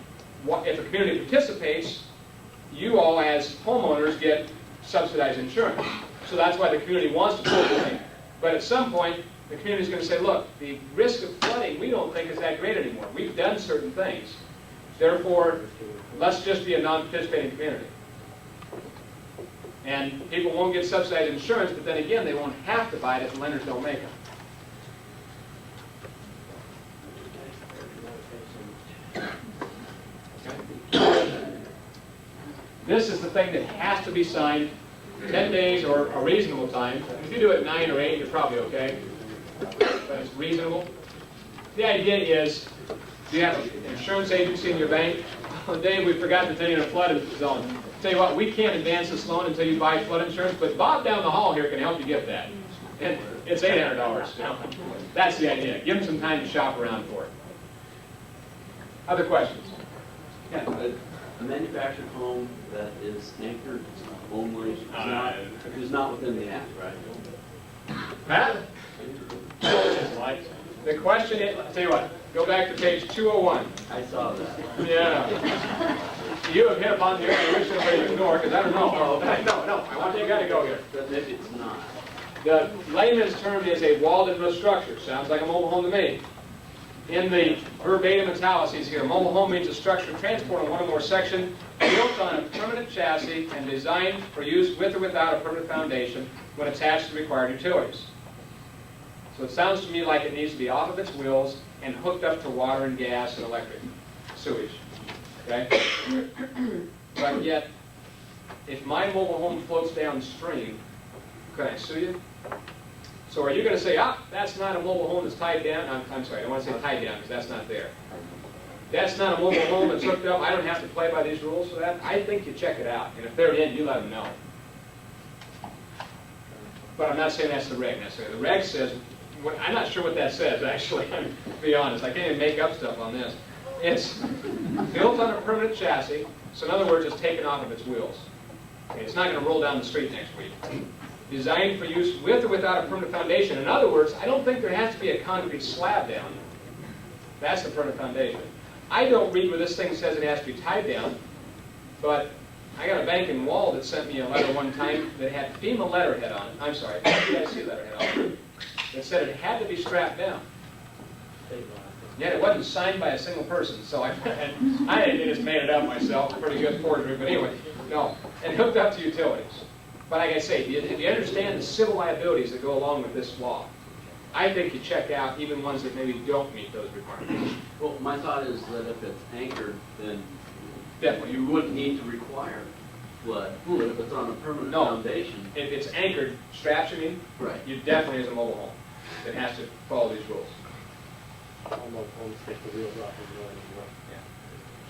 if a community participates, you all as homeowners get subsidized insurance. So that's why the community wants to pull the thing. But at some point, the community is going to say, look, the risk of flooding we don't think is that great anymore. We've done certain things. Therefore, let's just be a non-participating community. And people won't get subsidized insurance, but then again, they won't have to buy it if the lenders don't make them. Okay. This is the thing that has to be signed 10 days or a reasonable time. If you do it 9 or 8, you're probably okay. But it's reasonable. The idea is, do you have an insurance agency in your bank? Oh, Dave, we forgot to tell you in a flood zone. Tell you what, we can't advance this loan until you buy flood insurance, but Bob down the hall here can help you get that. And it's $800. You know? That's the idea. Give them some time to shop around for it. Other questions? Yeah, a manufactured home that is anchored only is not within the act, right? Pat? The question is, I'll tell you what, go back to page 201. I saw that. Yeah. You have hit upon the area I wish everybody would ignore, because I don't know. No, I want you to go here. But maybe it's not. The layman's term is a walled indoor structure. Sounds like a mobile home to me. In the verbatim italics here, mobile home means a structure transported in one or more section, built on a permanent chassis and designed for use with or without a permanent foundation when attached to required utilities. So it sounds to me like it needs to be off of its wheels and hooked up to water and gas and electric sewage. Okay? But yet, if my mobile home floats downstream, can I sue you? So are you going to say, that's not a mobile home that's tied down? I'm sorry, I don't want to say tied down because that's not there. That's not a mobile home that's hooked up. I don't have to play by these rules for that. I think you check it out. And if they're in, you let them know. But I'm not saying that's the reg necessarily. The reg says, I'm not sure what that says, actually. To be honest, I can't even make up stuff on this. It's built on a permanent chassis, so in other words, it's taken off of its wheels. Okay, it's not going to roll down the street next week. Designed for use with or without a permanent foundation. In other words, I don't think there has to be a concrete slab down. That's the permanent foundation. I don't read where this thing says it has to be tied down, but I got a bank in Wall that sent me a letter one time that had FEMA letterhead on it. I'm sorry, BCC letterhead on it. It said it had to be strapped down. Yet it wasn't signed by a single person, so I just made it up myself. Pretty good forgery, but anyway, no. And hooked up to utilities. But like I say, if you understand the civil liabilities that go along with this law, I think you check out even ones that maybe don't meet those requirements. Well, my thought is that if it's anchored, then definitely. You wouldn't need to require flood, but if it's on a permanent No. foundation. If it's anchored, straps, you mean, Right. you definitely is a mobile home. It has to follow these rules. Almost homes take the wheels off of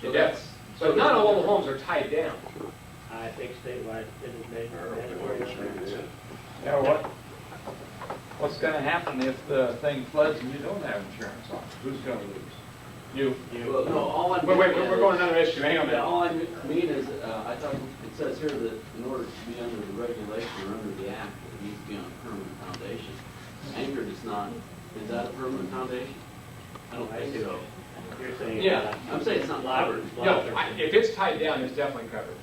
the You definitely. But not all mobile homes are tied down. I think statewide, it is made mandatory. Yeah, what's gonna happen if the thing floods and you don't have insurance on it? Who's gonna lose? You. Well, no, all I. Wait, we're going another issue. Hang on a Yeah, minute. all I mean is, I thought it says here that in order to be under the regulation or under the act, it needs to be on a permanent foundation. Anchored is not, is that a permanent foundation? I don't think so. You're saying. Yeah. I'm saying it's not covered. No, if it's tied down, it's definitely covered.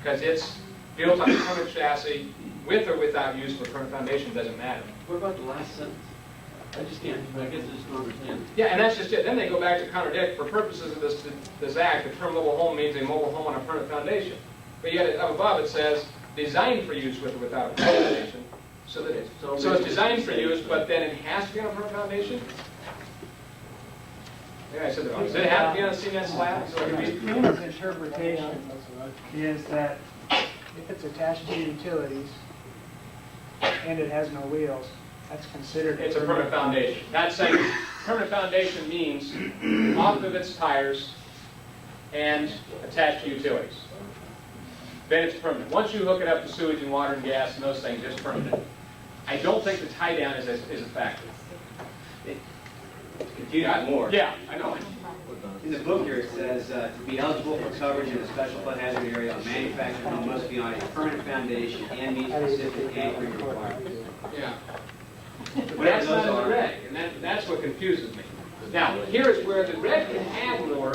Because it's built on a permanent chassis, with or without use for permanent foundation, doesn't matter. What about the last sentence? I just can't, I guess I just don't understand. Yeah, and that's just it. Then they go back to contradict. For purposes of this act, the term mobile home means a mobile home on a permanent foundation. But yet up above it says designed for use with or without a permanent foundation. So that so it's designed for use, but then it has to be on a permanent foundation? Yeah, I said that wrong. Does it have to be on a cement slab? So it can be? FEMA's interpretation is that if it's attached to utilities and it has no wheels, that's considered. It's a permanent foundation. That's saying permanent foundation means off of its tires and attached to utilities. Then it's permanent. Once you hook it up to sewage and water and gas and those things, it's permanent. I don't think the tie down is a factor. Confusing more. Yeah, I know. In the book here, it says, to be eligible for coverage in a special flood hazard area, a manufactured home must be on a permanent foundation and meet specific anchoring requirements. Yeah. But Whatever that's not those in the are. reg, and that's what confuses me. Now, here is where the reg can add more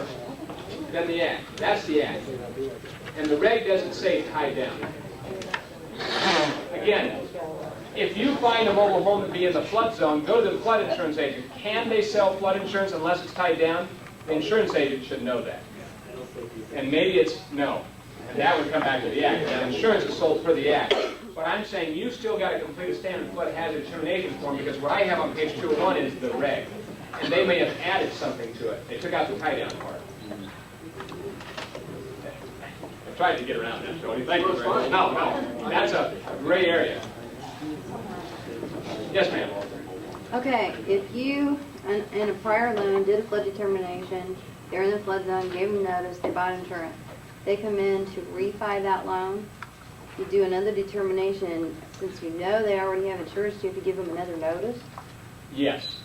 than the act. That's the act. And the reg doesn't say tied down. Again, if you find a mobile home to be in the flood zone, go to the flood insurance agent. Can they sell flood insurance unless it's tied down? The insurance agent should know that. And maybe it's no. And that would come back to the act. And insurance is sold for the act. But I'm saying you still got to complete a standard flood hazard determination form, because what I have on page 201 is the reg. And they may have added something to it. They took out the tie down part. I tried to get around that, Tony. Thank you very much. No, that's a gray area. Yes, ma'am. Okay, if you, in a prior loan, did a flood determination, they're in the flood zone, gave them notice, they bought insurance, they come in to refi that loan, you do another determination, since you know they already have insurance, do you have to give them another notice? Yes.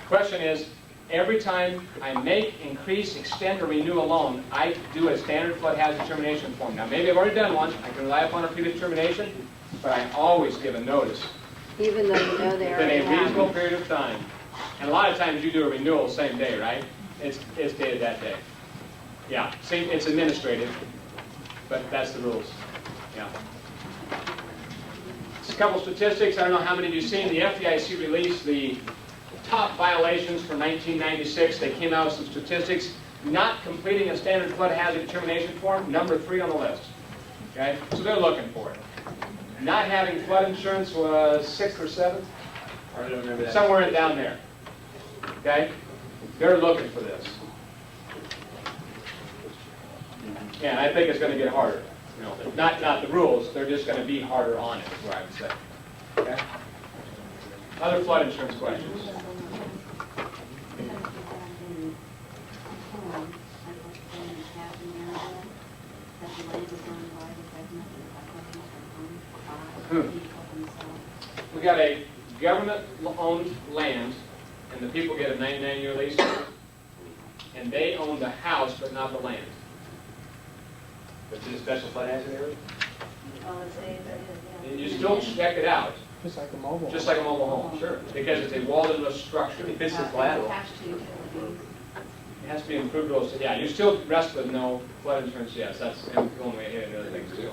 Question is, every time I make, increase, extend, or renew a loan, I do a standard flood hazard determination form. Now, maybe I've already done one, I can rely upon a predetermination, but I always give a notice Even though you know they within already a have. reasonable period of time. And a lot of times you do a renewal same day, right? It's dated that day. Yeah, see, it's administrative, but that's the rules. Yeah. Just a couple statistics. I don't know how many of you have seen. The FDIC released the top violations for 1996. They came out with some statistics. Not completing a standard flood hazard determination form, number 3 on the list. Okay, so they're looking for it. Not having flood insurance was 6th or 7th, I don't remember that. somewhere down there. Okay, they're looking for this. Yeah, and I think it's going to get harder. You know, not the rules, they're just going to be harder on it, is what I would say. Okay. Other flood insurance questions? We got a government-owned land, and the people get a 99-year lease, and they own the house but not the land. That's in a special flood hazard area? And you still check it out, Just like a mobile. just like a mobile home, sure, because it's a walled-in structure. If it's the collateral. It has to be improved also. Yeah, you still rest with no flood insurance, yes, that's the only way to other things too.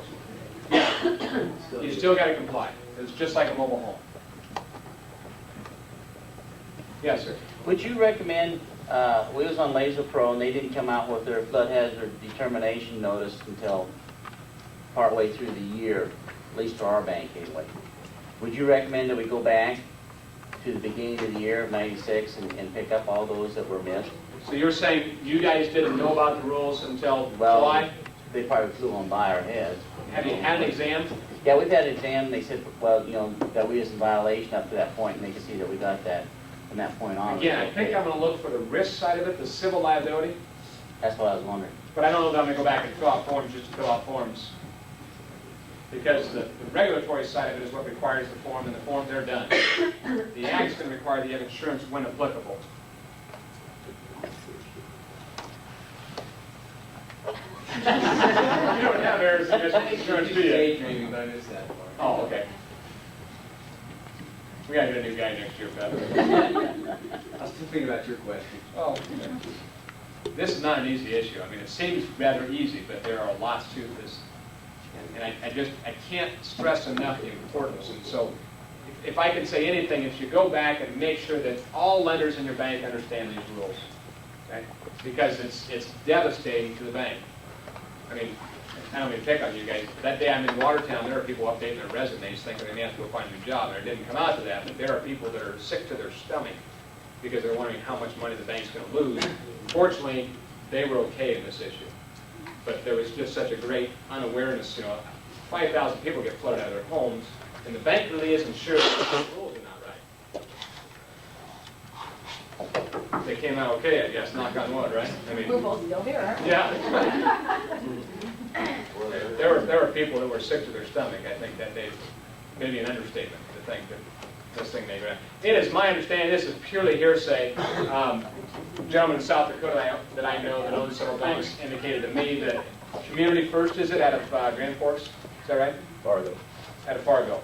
Yeah, you still got to comply. It's just like a mobile home. Yes, sir. Would you recommend, we was on Laser Pro and they didn't come out with their flood hazard determination notice until partway through the year, at least to our bank anyway. Would you recommend that we go back to the beginning of the year of '96 and pick up all those that were missed. So you're saying you guys didn't know about the rules until Well, July? they probably flew on by our heads. Have you had an exam? Yeah, we've had an exam, they said, well, you know, that we was in violation up to that point, and they could see that we got that from that point on. Again, I think I'm going to look for the risk side of it, the civil liability, That's what I was wondering. but I don't know that I'm going to go back and fill out forms just to fill out forms. Because the regulatory side of it is what requires the form, and the forms, they're done. The act's going to require that you have insurance when applicable. You don't have errors in insurance, do you? Daydreaming, but I missed that part. Oh, okay. We gotta get a new guy next year, Beth. I was still thinking about your question. Oh, this is not an easy issue. I mean, it seems rather easy, but there are lots to this. And I can't stress enough the importance. And so, if I can say anything, if you go back and make sure that all lenders in your bank understand these rules, okay? Because it's devastating to the bank. I mean, I don't mean to pick on you guys, but that day I'm in Watertown, there are people updating their resumes thinking they may have to go find a new job, and it didn't come out to that, but there are people that are sick to their stomach because they're wondering how much money the bank's going to lose. Fortunately, they were okay in this issue, but there was just such a great unawareness. You know, 5,000 people get flooded out of their homes, and the bank really isn't sure that the rules are not right. They came out okay, I guess, knock on wood, right? I mean, We're both still here, aren't we? yeah. There were people that were sick to their stomach. I think that they, maybe an understatement to think that this thing may. It is my understanding, this is purely hearsay. Gentleman in South Dakota that I know that owns several banks indicated to me that Community First, is it, out of Grand Forks? Is that right? Fargo. Out of Fargo.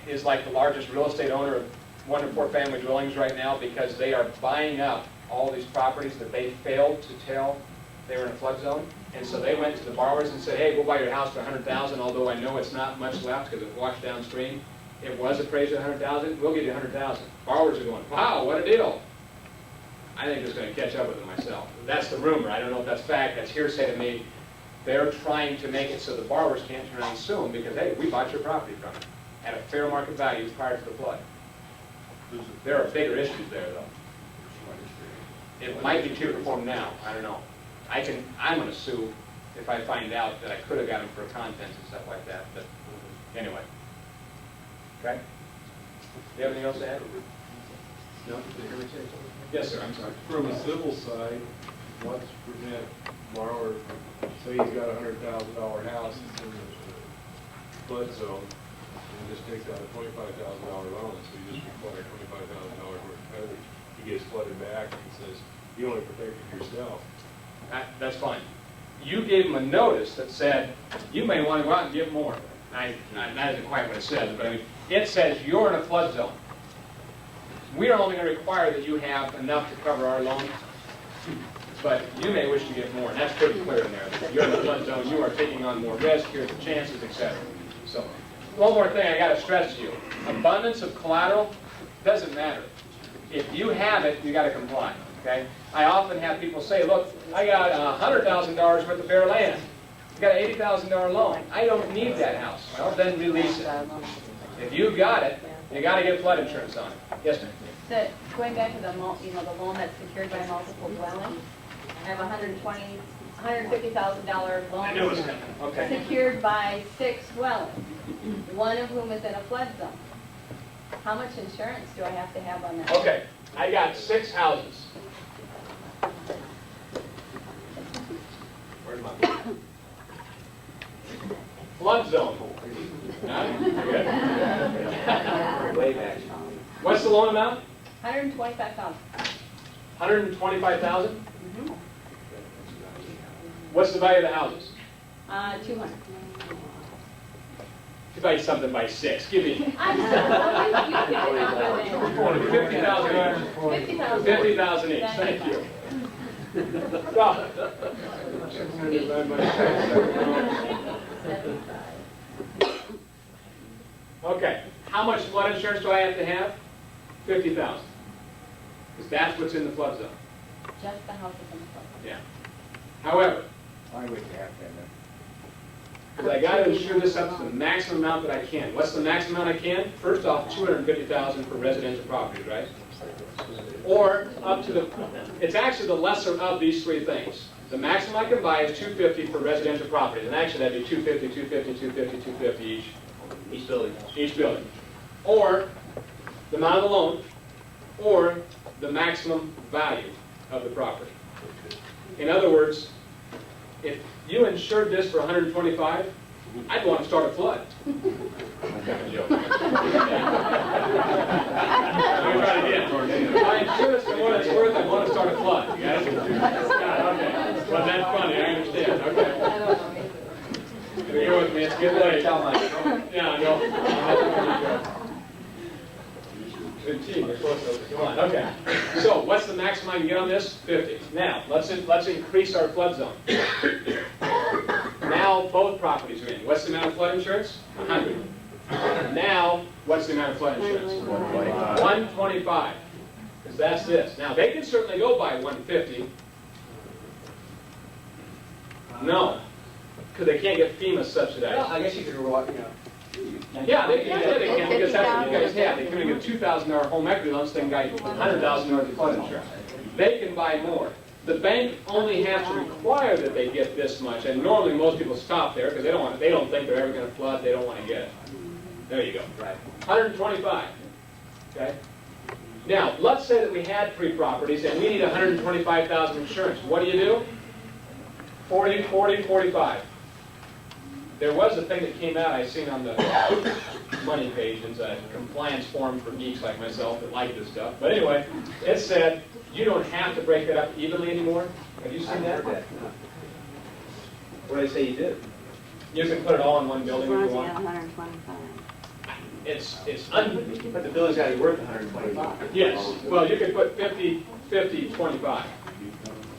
Is like the largest real estate owner of 1 to 4 family dwellings right now because they are buying up all these properties that they failed to tell they were in a flood zone. And so they went to the borrowers and said, hey, we'll buy your house for $100,000, although I know it's not much left because it washed downstream. It was appraised at $100,000, we'll give you $100,000. Borrowers are going, wow, what a deal. I think it's going to catch up with it myself. That's the rumor. I don't know if that's fact. That's hearsay to me. They're trying to make it so the borrowers can't turn around and sue them because, hey, we bought your property from it at a fair market value prior to the flood. There are bigger issues there, though. It might be too performed now. I don't know. I'm going to sue if I find out that I could have got them for contents and stuff like that. But anyway. Okay? Do you have anything else to add? No? Yes, sir. I'm sorry. From a civil side, what's to prevent borrower from, say he's got a $100,000 house that's in the flood zone, and just takes out a $25,000 loan, so you just require $25,000 worth of coverage. He gets flooded back and says, you only protected yourself. That's fine. You gave them a notice that said, you may want to go out and get more. That isn't quite what it says, but I mean, it says you're in a flood zone. We are only going to require that you have enough to cover our loan, but you may wish to get more, and that's pretty clear in there. You're in the flood zone, you are taking on more risk, here's the chances, etc. So, one more thing I got to stress to you. Abundance of collateral doesn't matter. If you have it, you got to comply, okay? I often have people say, look, I got $100,000 worth of bare land. I got an $80,000 loan. I don't need that house. Well, then release it. If you got it, you got to get flood insurance on it. Yes, ma'am. So going back to the loan that's secured by multiple dwellings, I have $150,000 loan. I knew it was coming. Okay. Secured by 6 dwellings, one of whom is in a flood zone. How much insurance do I have to have on that? Okay, I got 6 houses. Where's my flood zone? Good. Way back. What's the loan amount? $125,000. $125,000? What's the value of the houses? 200. Divide something by 6. Give me I'm sorry, you picked it up with it. 50,000 each. 50,000 each. Thank you. Well, okay. How much flood insurance do I have to have? 50,000. Because that's what's in the flood zone. Just the house is in the flood zone. Yeah. However, Why would you have to have because I got to insure this up to the maximum amount that I can. What's the maximum amount I can? First off, $250,000 for residential properties, right? Or up to the, it's actually the lesser of these three things. The maximum I can buy is $250 for residential properties, and actually that'd be $250, $250, $250, $250 each. Each building. Each building. Or the amount of the loan, or the maximum value of the property. In other words, if you insured this for 125, I'd want to start a flood. Kind of joke. Let me try it again. If I insure this for more than it's worth, I'd want to start a flood. You got it? Okay. Well, that's funny. I understand. Okay. You're with me. It's getting late. Yeah, I know. 15, we're close to, come on, okay. So what's the maximum I can get on this? 50. Now, let's increase our flood zone. Now both properties are in. What's the amount of flood insurance? 100. Now, what's the amount of flood insurance? 125. Because that's this. Now, they can certainly go by 150. No, because they can't get FEMA subsidized. Well, I guess you could, Yeah, they can, because that's what you guys have. They can get a $2,000 home equity loan, so they can get $100,000 of flood insurance. They can buy more. The bank only has to require that they get this much, and normally most people stop there because they don't think they're ever going to flood. They don't want to get it. There you go. Right. 125. Okay. Now, let's say that we had 3 properties and we need $125,000 insurance. What do? 40, 40, 45. There was a thing that came out I seen on the money page. It's a compliance form for geeks like myself that like this stuff. But anyway, it said you don't have to break it up evenly anymore. Have you seen that? What do they say you do? You can put it all in one building if you want. 125. But the building's got to be worth 125. Yes. Well, you could put 50, 50, 25.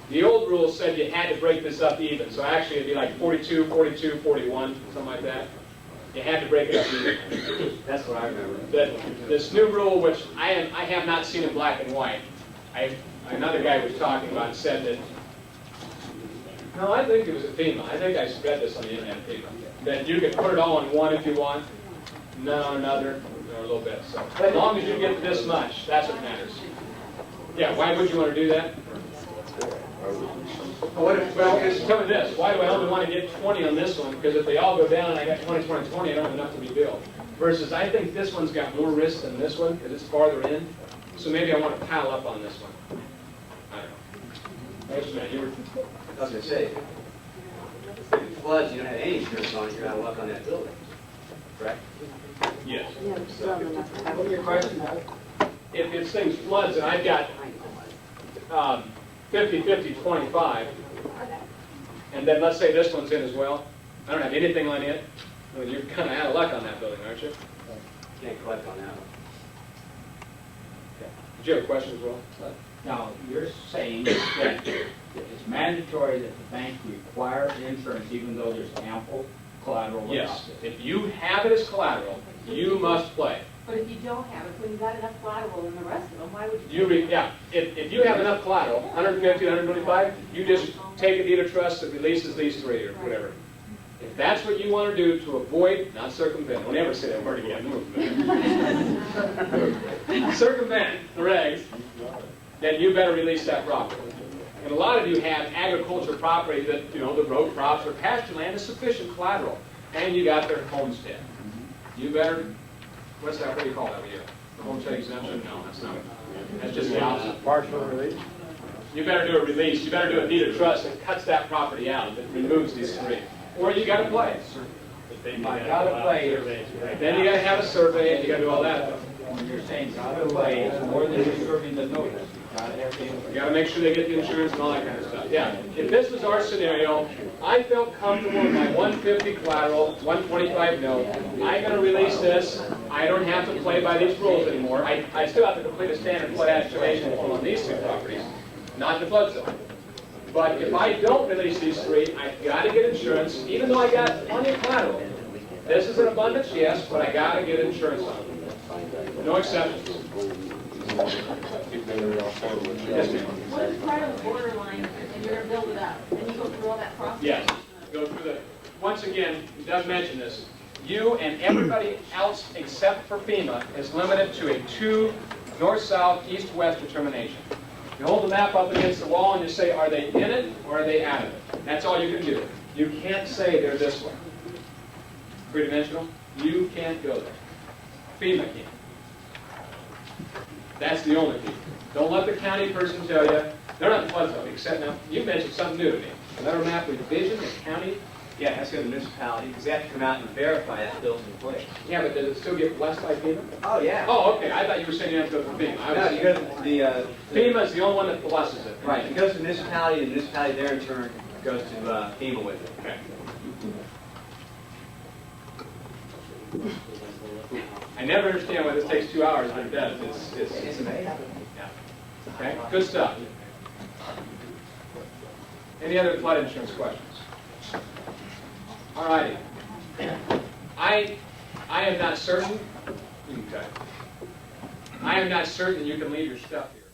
The old rule said you had to break this up even, so actually it'd be like 42, 42, 41, something like that. You had to break it up even. That's what I remember. This new rule, which I have not seen in black and white, another guy was talking about and said that, no, I think it was at FEMA. I think I read this on the internet at FEMA, that you can put it all in one if you want, none on another, or a little bit. So as long as you get this much, that's what matters. Yeah, why would you want to do that? Well, tell me this. Why do I only want to get 20 on this one? Because if they all go down and I got 20, 20, 20, I don't have enough to be billed. Versus I think this one's got more risk than this one because it's farther in. So maybe I want to pile up on this one. I don't know. Wait a minute. You were... I was going to say, if it floods, you don't have any insurance on it, you're out of luck on that building. Correct? Yes. Yeah, but still have enough to cover. What's your question? If this thing floods and I've got 50, 50, 25, and then let's say this one's in as well. I don't have anything on it. I mean, you're kind of out of luck on that building, aren't you? Can't collect on that one. Okay. Did you have a question as well? Now, you're saying that it's mandatory that the bank require insurance even though there's ample collateral? Yes. If you have it as collateral, you must play. But if you don't have it, when you got enough collateral in the rest of them, why would you? Yeah. If you have enough collateral, 150, 125, you just take a deed of trust that releases these 3 or whatever. If that's what you want to do to avoid, not circumvent, don't ever say that word again, move. Circumvent the regs, then you better release that property. And a lot of you have agriculture property that, the road crops or pasture land is sufficient collateral, and you got their homestead. You better, what do you call that when you, the homestead exemption? No, that's not it. That's just the opposite. Partial release? You better do a release. You better do a deed of trust that cuts that property out, that removes these 3. Or you got to play. Gotta play. Then you got to have a survey, and you got to do all that. When you're saying gotta play, it's more than just serving the notice. You gotta have the You got to make sure they get the insurance and all that kind of stuff. Yeah. If this was our scenario, I felt comfortable with my 150 collateral, 125 note. I'm going to release this. I don't have to play by these rules anymore. I still have to complete a standard flood estimation on these 2 properties, not the flood zone. But if I don't release these 3, I've got to get insurance, even though I got plenty of collateral. This is an abundance, yes, but I got to get insurance on it. No exceptions. Yes, ma'am. What if part of the borderline and you're going to build it up? And you go through all that process? Yes. Go through the. once again, it does mention this, you and everybody else except for FEMA is limited to a 2 north-south, east-west determination. You hold the map up against the wall and you say, are they in it or are they out of it? That's all you can do. You can't say they're this way. Three-dimensional, you can't go there. FEMA can. That's the only key. Don't let the county person tell you, they're not in the flood zone, except now, you mentioned something new to me. Another map with vision, the county. Yeah, it has to go to the municipality, because they have to come out and verify that bill's in place. Yeah, but does it still get blessed by FEMA? Oh, yeah. Oh, okay, I thought you were saying you have to go through FEMA. No, you go to the, FEMA is the only one that blesses it. right, it goes to the municipality, and the municipality there in turn goes to FEMA with it. Okay. I never understand why this takes 2 hours, but it does. It's amazing. Yeah. Okay, good stuff. Any other flood insurance questions? All righty. I am not certain. You can cut. I am not certain you can leave your stuff here.